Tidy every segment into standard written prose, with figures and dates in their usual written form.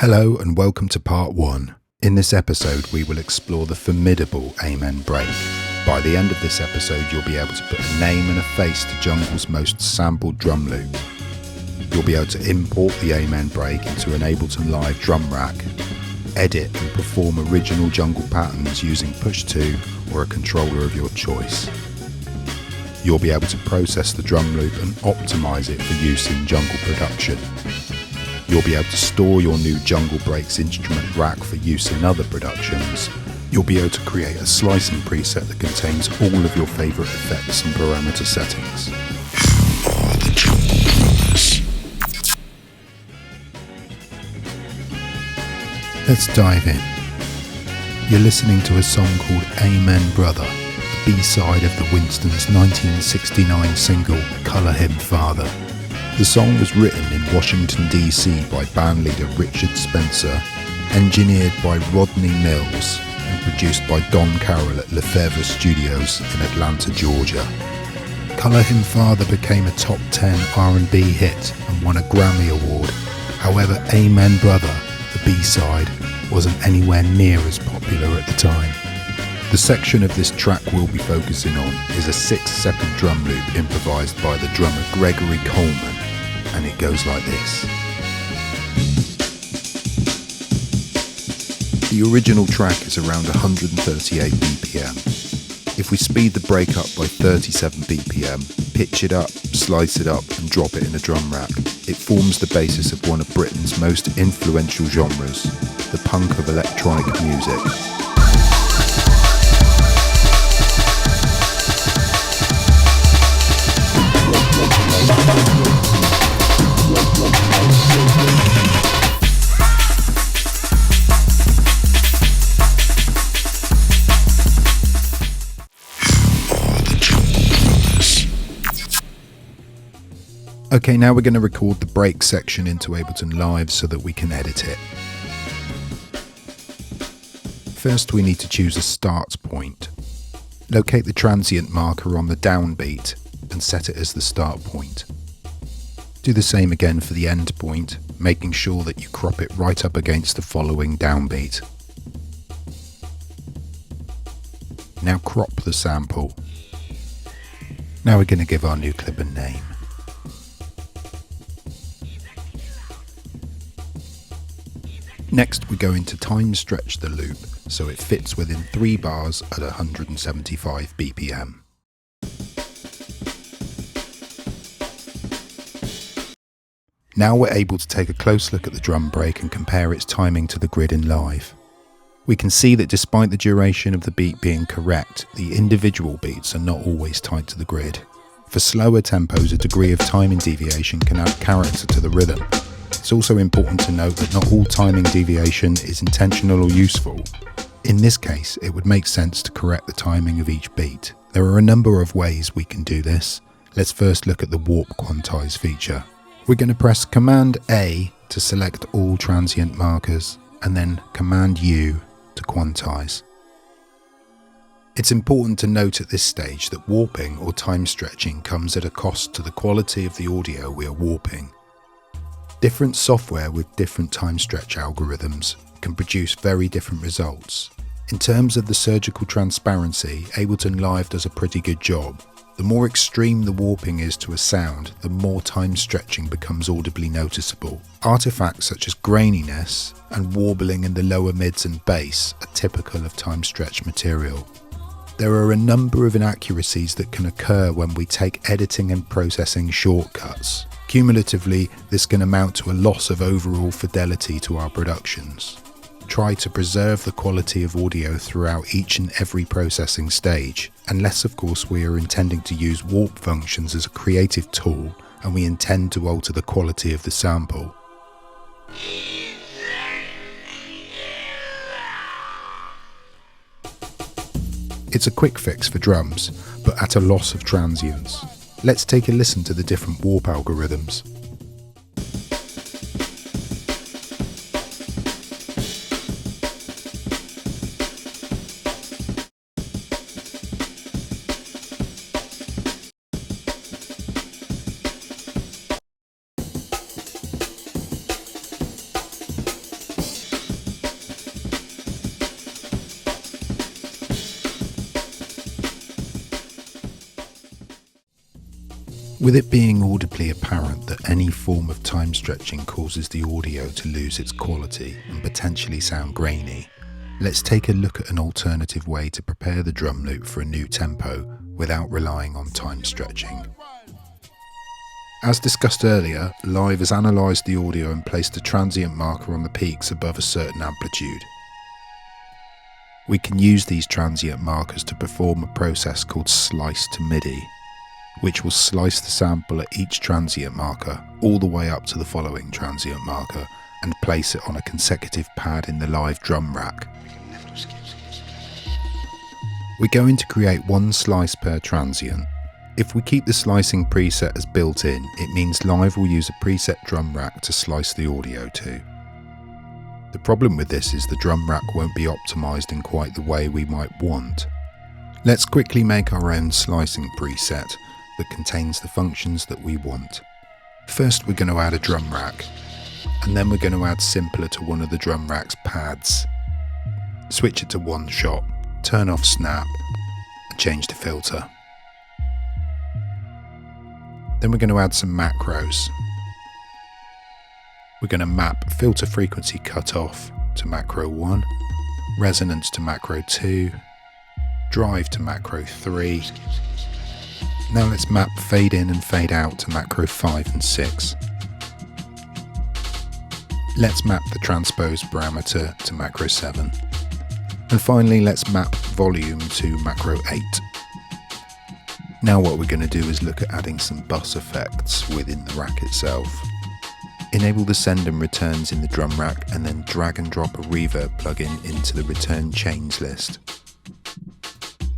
Hello and welcome to part 1. In this episode we will explore the formidable Amen break. By the end of this episode you'll be able to put a name and a face to Jungle's most sampled drum loop. You'll be able to import the Amen break into an Ableton Live drum rack, edit and perform original jungle patterns using push 2 or a controller of your choice. You'll be able to process the drum loop and optimize it for use in jungle production. You'll be able to store your new Jungle Breaks instrument rack for use in other productions. You'll be able to create a slicing preset that contains all of your favourite effects and parameter settings. Let's dive in. You're listening to a song called Amen Brother, the B-side of the Winston's 1969 single Colour Him Father. The song was written in Washington DC by bandleader Richard Spencer, engineered by Rodney Mills and produced by Don Carroll at Lefevre Studios in Atlanta, Georgia. Colour Him Father became a top 10 R&B hit and won a Grammy Award. However, Amen Brother, the B-side, wasn't anywhere near as popular at the time. The section of this track we'll be focusing on is a 6-second drum loop improvised by the drummer Gregory Coleman, and it goes like this. The original track is around 138 BPM. If we speed the break up by 37 BPM, pitch it up, slice it up and drop it in a drum rack, it forms the basis of one of Britain's most influential genres, the punk of electronic music. Okay, now we're going to record the break section into Ableton Live so that we can edit it. First we need to choose a start point. Locate the transient marker on the downbeat and set it as the start point. Do the same again for the end point, making sure that you crop it right up against the following downbeat. Now crop the sample. Now we're going to give our new clip a name. Next we go into time stretch the loop so it fits within 3 bars at 175 BPM. Now we're able to take a close look at the drum break and compare its timing to the grid in live. We can see that despite the duration of the beat being correct, the individual beats are not always tied to the grid. For slower tempos, a degree of timing deviation can add character to the rhythm. It's also important to note that not all timing deviation is intentional or useful. In this case, it would make sense to correct the timing of each beat. There are a number of ways we can do this. Let's first look at the warp quantize feature. We're going to press Command A to select all transient markers and then Command U to quantize. It's important to note at this stage that warping or time stretching comes at a cost to the quality of the audio we are warping. Different software with different time stretch algorithms can produce very different results. In terms of the surgical transparency, Ableton Live does a pretty good job. The more extreme the warping is to a sound, the more time stretching becomes audibly noticeable. Artifacts such as graininess and warbling in the lower mids and bass are typical of time stretch material. There are a number of inaccuracies that can occur when we take editing and processing shortcuts. Cumulatively, this can amount to a loss of overall fidelity to our productions. Try to preserve the quality of audio throughout each and every processing stage, unless of course we are intending to use warp functions as a creative tool and we intend to alter the quality of the sample. It's a quick fix for drums, but at a loss of transients. Let's take a listen to the different warp algorithms. With it being audibly apparent that any form of time stretching causes the audio to lose its quality and potentially sound grainy, let's take a look at an alternative way to prepare the drum loop for a new tempo without relying on time stretching. As discussed earlier, Live has analysed the audio and placed a transient marker on the peaks above a certain amplitude. We can use these transient markers to perform a process called slice to MIDI, which will slice the sample at each transient marker all the way up to the following transient marker and place it on a consecutive pad in the Live drum rack. We're going to create one slice per transient. If we keep the slicing preset as built in, it means Live will use a preset drum rack to slice the audio to. The problem with this is the drum rack won't be optimised in quite the way we might want. Let's quickly make our own slicing preset that contains the functions that we want. First, we're going to add a drum rack, and then we're going to add simpler to one of the drum rack's pads. Switch it to one shot, turn off snap, and change to filter. Then we're going to add some macros. We're going to map filter frequency cutoff to macro 1, resonance to macro 2, drive to macro 3. Now let's map fade in and fade out to macro 5 and 6. Let's map the transpose parameter to macro 7. And finally, let's map volume to macro 8. Now what we're going to do is look at adding some bus effects within the rack itself. Enable the send and returns in the drum rack and then drag and drop a reverb plugin into the return chains list.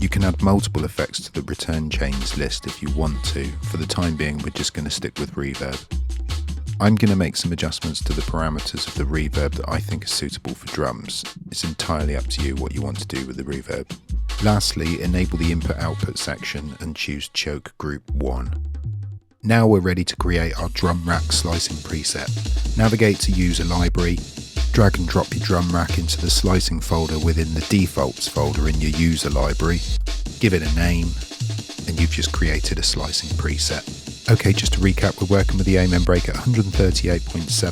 You can add multiple effects to the return chains list if you want to. For the time being, we're just going to stick with reverb. I'm going to make some adjustments to the parameters of the reverb that I think are suitable for drums. It's entirely up to you what you want to do with the reverb. Lastly, enable the input-output section and choose choke group 1. Now we're ready to create our drum rack slicing preset. Navigate to user library, drag and drop your drum rack into the slicing folder within the defaults folder in your user library, give it a name, and you've just created a slicing preset. Okay, just to recap, we're working with the Amen break at 138.7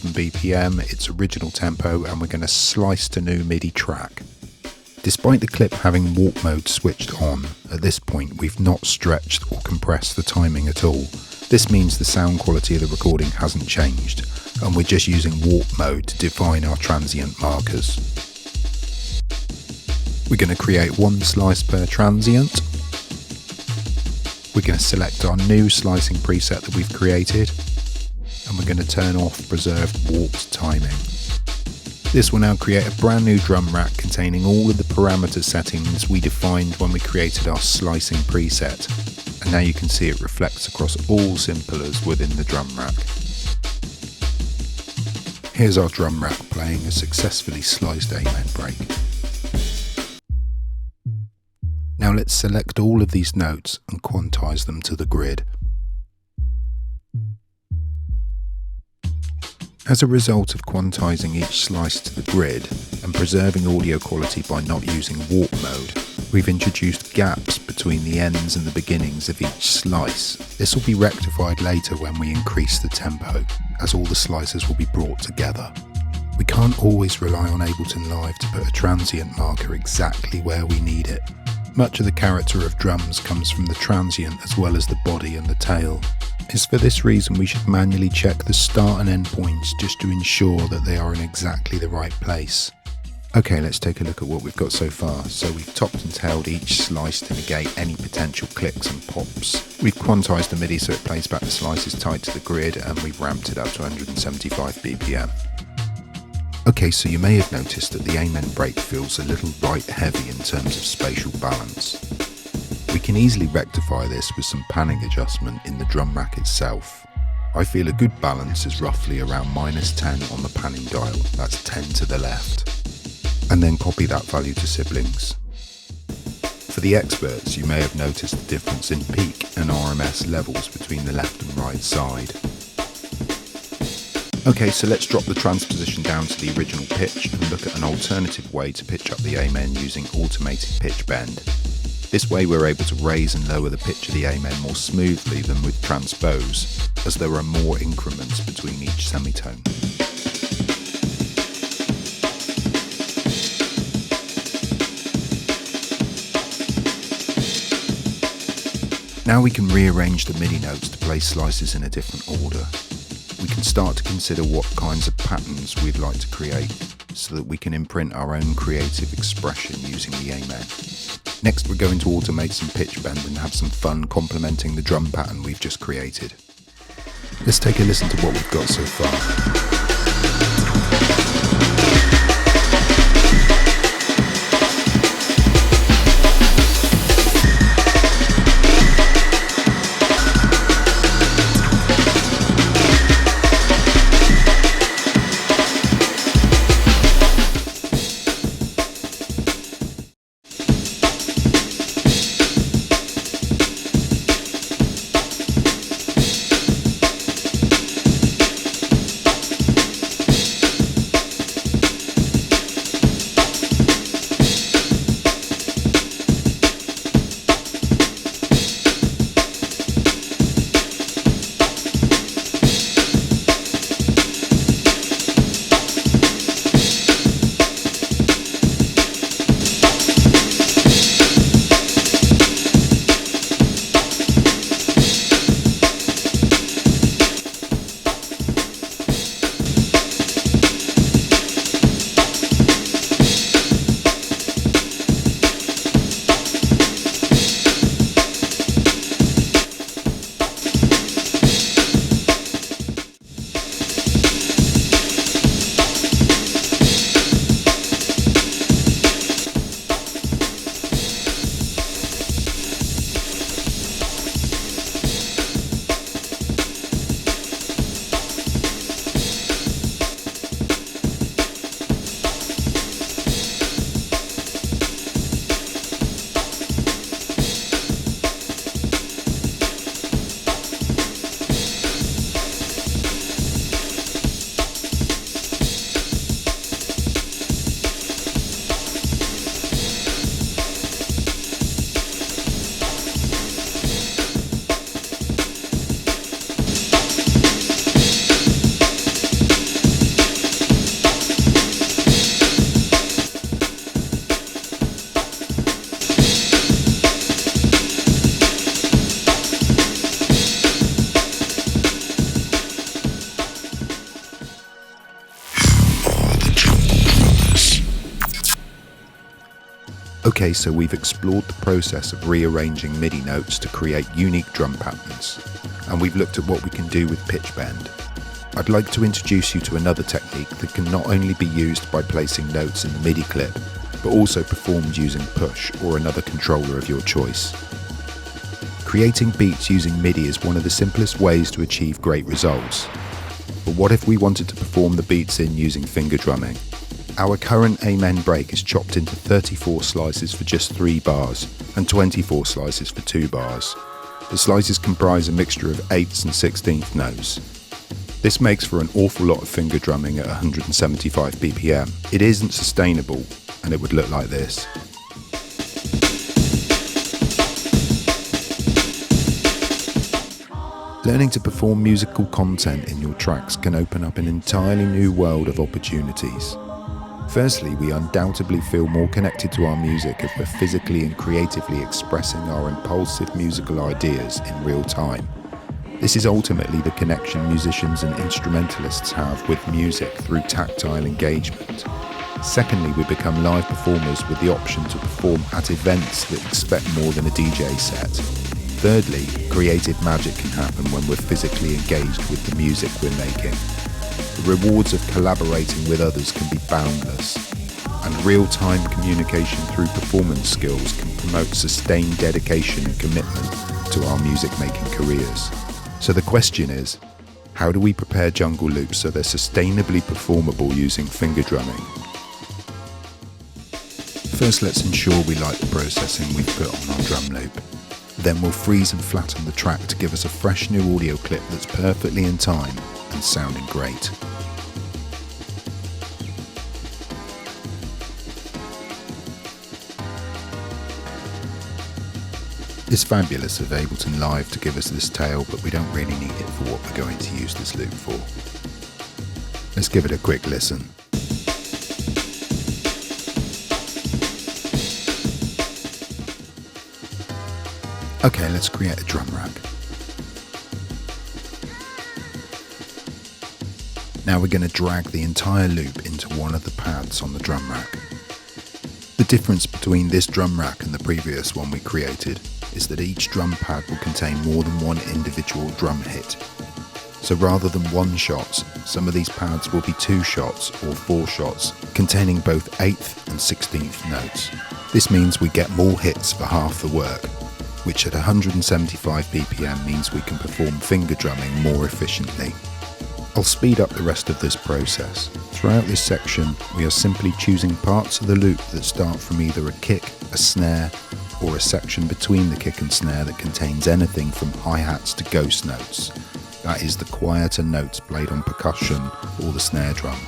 BPM, its original tempo, and we're going to slice to new MIDI track. Despite the clip having warp mode switched on, at this point we've not stretched or compressed the timing at all. This means the sound quality of the recording hasn't changed, and we're just using warp mode to define our transient markers. We're going to create one slice per transient. We're going to select our new slicing preset that we've created, and we're going to turn off preserved warped timing. This will now create a brand new drum rack containing all of the parameter settings we defined when we created our slicing preset, and now you can see it reflects across all simplers within the drum rack. Here's our drum rack playing a successfully sliced Amen break. Now let's select all of these notes and quantize them to the grid. As a result of quantizing each slice to the grid and preserving audio quality by not using warp mode, we've introduced gaps between the ends and the beginnings of each slice. This will be rectified later when we increase the tempo, as all the slices will be brought together. We can't always rely on Ableton Live to put a transient marker exactly where we need it. Much of the character of drums comes from the transient as well as the body and the tail. It's for this reason we should manually check the start and end points just to ensure that they are in exactly the right place. Okay, let's take a look at what we've got so far. So we've topped and tailed each slice to negate any potential clicks and pops. We've quantized the MIDI so it plays back the slices tight to the grid, and we've ramped it up to 175 BPM. Okay, so you may have noticed that the Amen break feels a little right heavy in terms of spatial balance. We can easily rectify this with some panning adjustment in the drum rack itself. I feel a good balance is roughly around -10 on the panning dial, that's 10 to the left. And then copy that value to siblings. For the experts, you may have noticed the difference in peak and RMS levels between the left and right side. Okay, so let's drop the transposition down to the original pitch and look at an alternative way to pitch up the Amen using automated pitch bend. This way we're able to raise and lower the pitch of the amen more smoothly than with transpose, as there are more increments between each semitone. Now we can rearrange the MIDI notes to play slices in a different order. We can start to consider what kinds of patterns we'd like to create so that we can imprint our own creative expression using the amen. Next we're going to automate some pitch bend and have some fun complementing the drum pattern we've just created. Let's take a listen to what we've got so far. Okay, so we've explored the process of rearranging MIDI notes to create unique drum patterns, and we've looked at what we can do with pitch bend. I'd like to introduce you to another technique that can not only be used by placing notes in the MIDI clip, but also performed using push or another controller of your choice. Creating beats using MIDI is one of the simplest ways to achieve great results. But what if we wanted to perform the beats in using finger drumming? Our current amen break is chopped into 34 slices for just 3 bars and 24 slices for 2 bars. The slices comprise a mixture of 8ths and 16th notes. This makes for an awful lot of finger drumming at 175 BPM. It isn't sustainable, and it would look like this. Learning to perform musical content in your tracks can open up an entirely new world of opportunities. Firstly, we undoubtedly feel more connected to our music if we're physically and creatively expressing our impulsive musical ideas in real time. This is ultimately the connection musicians and instrumentalists have with music through tactile engagement. Secondly, we become live performers with the option to perform at events that expect more than a DJ set. Thirdly, creative magic can happen when we're physically engaged with the music we're making. The rewards of collaborating with others can be boundless, and real-time communication through performance skills can promote sustained dedication and commitment to our music-making careers. So the question is, how do we prepare jungle loops so they're sustainably performable using finger drumming? First, let's ensure we like the processing we've put on our drum loop. Then we'll freeze and flatten the track to give us a fresh new audio clip that's perfectly in time and sounding great. It's fabulous of Ableton Live to give us this tail, but we don't really need it for what we're going to use this loop for. Let's give it a quick listen. Okay, let's create a drum rack. Now we're going to drag the entire loop into one of the pads on the drum rack. The difference between this drum rack and the previous one we created is that each drum pad will contain more than one individual drum hit. So rather than one shots, some of these pads will be 2 shots or 4 shots containing both 8th and 16th notes. This means we get more hits for half the work, which at 175 BPM means we can perform finger drumming more efficiently. I'll speed up the rest of this process. Throughout this section, we are simply choosing parts of the loop that start from either a kick, a snare, or a section between the kick and snare that contains anything from hi-hats to ghost notes. That is the quieter notes played on percussion or the snare drum.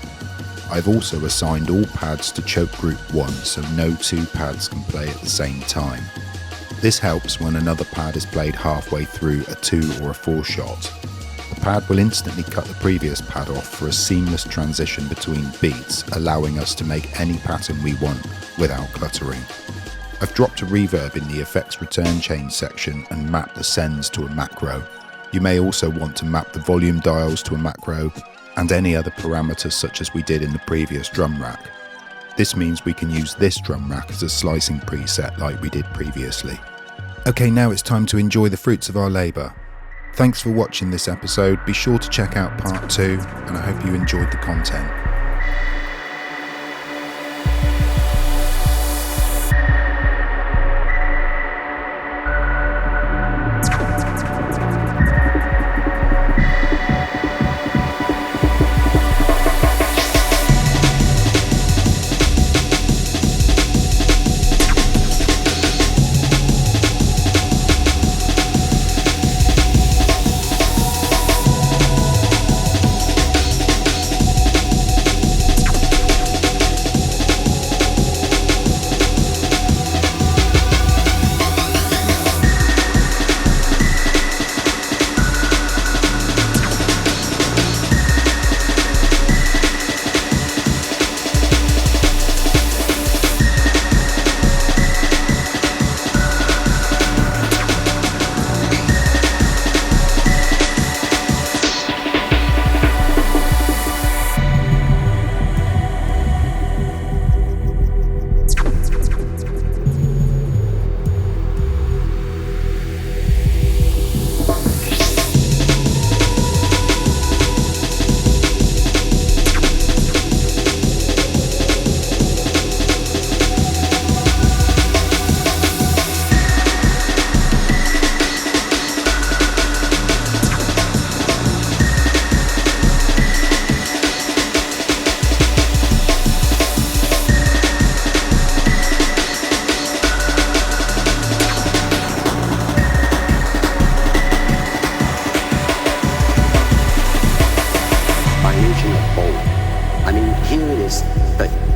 I've also assigned all pads to choke group 1 so no 2 pads can play at the same time. This helps when another pad is played halfway through a 2 or a 4 shot. The pad will instantly cut the previous pad off for a seamless transition between beats, allowing us to make any pattern we want without cluttering. I've dropped a reverb in the effects return chain section and mapped the sends to a macro. You may also want to map the volume dials to a macro and any other parameters such as we did in the previous drum rack. This means we can use this drum rack as a slicing preset like we did previously. Okay, now it's time to enjoy the fruits of our labour. Thanks for watching this episode. Be sure to check out part 2 and I hope you enjoyed the content.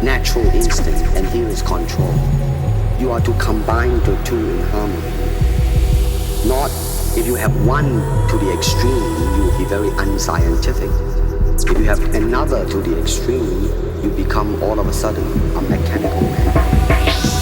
Natural instinct, and here is control. You are to combine the two in harmony. Not if you have one to the extreme, you will be very unscientific. If you have another to the extreme, you become all of a sudden a mechanical man.